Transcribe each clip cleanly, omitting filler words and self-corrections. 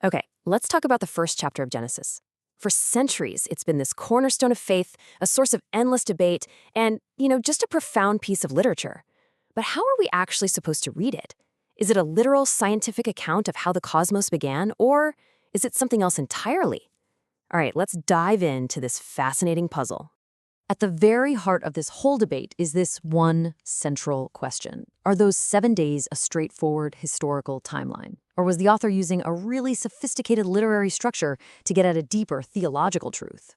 Okay, let's talk about the first chapter of Genesis. For centuries, it's been this cornerstone of faith, a source of endless debate, and, just a profound piece of literature. But how are we actually supposed to read it? Is it a literal scientific account of how the cosmos began, or is it something else entirely? All right, let's dive into this fascinating puzzle. At the very heart of this whole debate is this one central question. Are those 7 days a straightforward historical timeline? Or was the author using a really sophisticated literary structure to get at a deeper theological truth?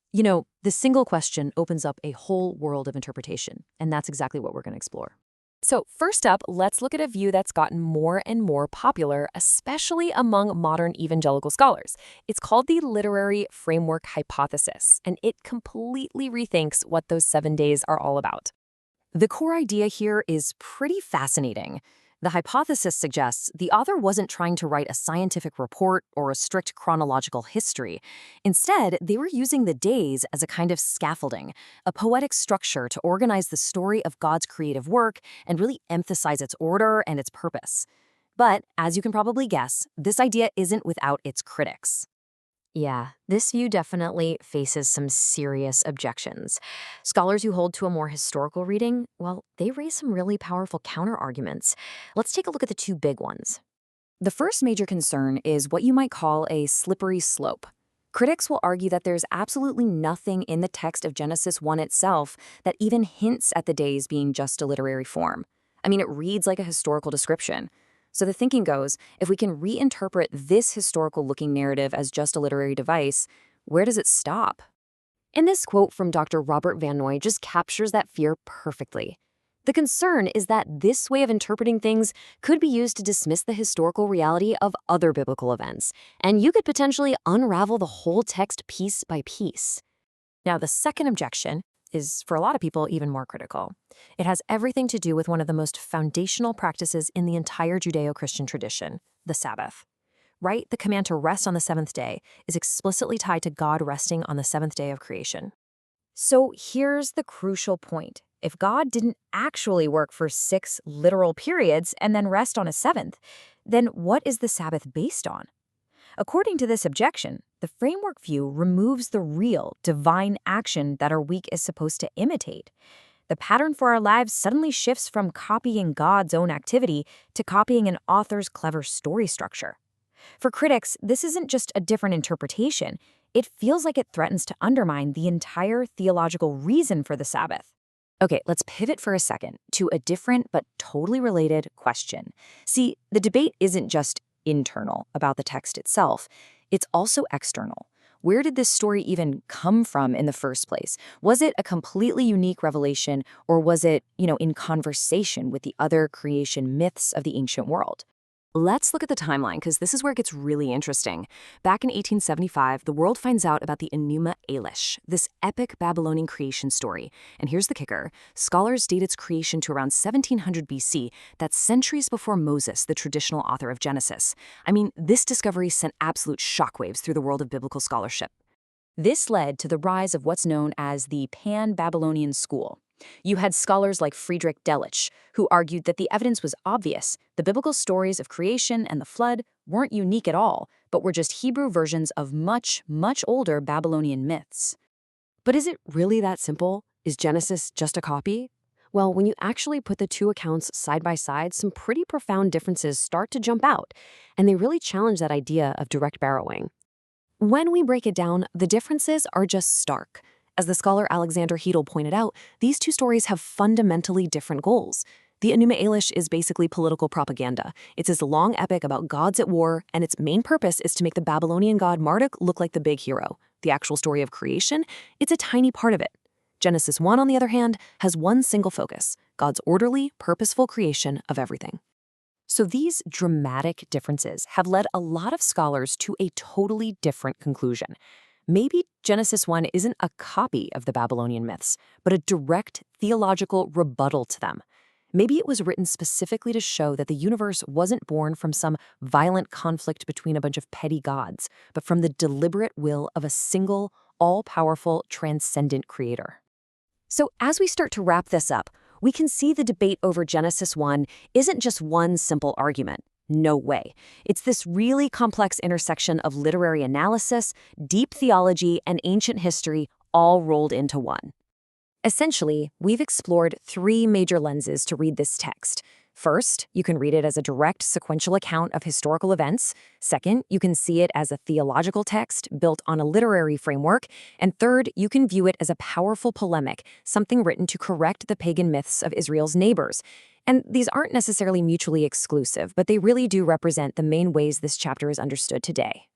This single question opens up a whole world of interpretation, and that's exactly what we're going to explore. So, first up, let's look at a view that's gotten more and more popular, especially among modern evangelical scholars. It's called the literary framework hypothesis, and it completely rethinks what those 7 days are all about. The core idea here is pretty fascinating. The hypothesis suggests the author wasn't trying to write a scientific report or a strict chronological history. Instead, they were using the days as a kind of scaffolding, a poetic structure to organize the story of God's creative work and really emphasize its order and its purpose. But, as you can probably guess, this idea isn't without its critics. Yeah, this view definitely faces some serious objections. Scholars who hold to a more historical reading, well, they raise some really powerful counterarguments. Let's take a look at the two big ones. The first major concern is what you might call a slippery slope. Critics will argue that there's absolutely nothing in the text of Genesis 1 itself that even hints at the days being just a literary form. I mean, it reads like a historical description. So the thinking goes, if we can reinterpret this historical-looking narrative as just a literary device, where does it stop? And this quote from Dr. Robert Vannoy just captures that fear perfectly. The concern is that this way of interpreting things could be used to dismiss the historical reality of other biblical events, and you could potentially unravel the whole text piece by piece. Now, the second objection is, for a lot of people, even more critical. It has everything to do with one of the most foundational practices in the entire Judeo-Christian tradition, the Sabbath. Right? The command to rest on the seventh day is explicitly tied to God resting on the seventh day of creation. So here's the crucial point. If God didn't actually work for 6 literal periods and then rest on a seventh, then what is the Sabbath based on? According to this objection, the framework view removes the real, divine action that our week is supposed to imitate. The pattern for our lives suddenly shifts from copying God's own activity to copying an author's clever story structure. For critics, this isn't just a different interpretation. It feels like it threatens to undermine the entire theological reason for the Sabbath. Okay, let's pivot for a second to a different but totally related question. See, the debate isn't just internal about the text itself, it's also external. Where did this story even come from in the first place? Was it a completely unique revelation, or was it, in conversation with the other creation myths of the ancient world? Let's look at the timeline, because this is where it gets really interesting. Back in 1875, the world finds out about the Enuma Elish, this epic Babylonian creation story. And here's the kicker. Scholars date its creation to around 1700 BC. That's centuries before Moses, the traditional author of Genesis. I mean, this discovery sent absolute shockwaves through the world of biblical scholarship. This led to the rise of what's known as the Pan-Babylonian school. You had scholars like Friedrich Delitzsch, who argued that the evidence was obvious. The biblical stories of creation and the flood weren't unique at all, but were just Hebrew versions of much, much older Babylonian myths. But is it really that simple? Is Genesis just a copy? Well, when you actually put the two accounts side by side, some pretty profound differences start to jump out, and they really challenge that idea of direct borrowing. When we break it down, the differences are just stark. As the scholar Alexander Hedel pointed out, these two stories have fundamentally different goals. The Enuma Elish is basically political propaganda. It's this long epic about gods at war, and its main purpose is to make the Babylonian god Marduk look like the big hero. The actual story of creation, it's a tiny part of it. Genesis 1, on the other hand, has one single focus: God's orderly, purposeful creation of everything. So these dramatic differences have led a lot of scholars to a totally different conclusion. Maybe Genesis 1 isn't a copy of the Babylonian myths, but a direct theological rebuttal to them. Maybe it was written specifically to show that the universe wasn't born from some violent conflict between a bunch of petty gods, but from the deliberate will of a single, all-powerful, transcendent creator. So as we start to wrap this up, we can see the debate over Genesis 1 isn't just one simple argument. No way. It's this really complex intersection of literary analysis, deep theology, and ancient history all rolled into one. Essentially, we've explored three major lenses to read this text. First, you can read it as a direct sequential account of historical events. Second, you can see it as a theological text built on a literary framework. And third, you can view it as a powerful polemic, something written to correct the pagan myths of Israel's neighbors. And these aren't necessarily mutually exclusive, but they really do represent the main ways this chapter is understood today.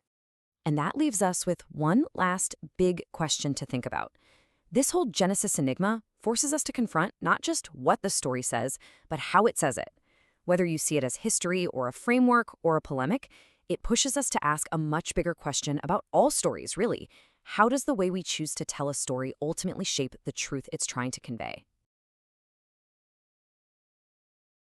And that leaves us with one last big question to think about. This whole Genesis enigma forces us to confront not just what the story says, but how it says it. Whether you see it as history or a framework or a polemic, it pushes us to ask a much bigger question about all stories, really. How does the way we choose to tell a story ultimately shape the truth it's trying to convey?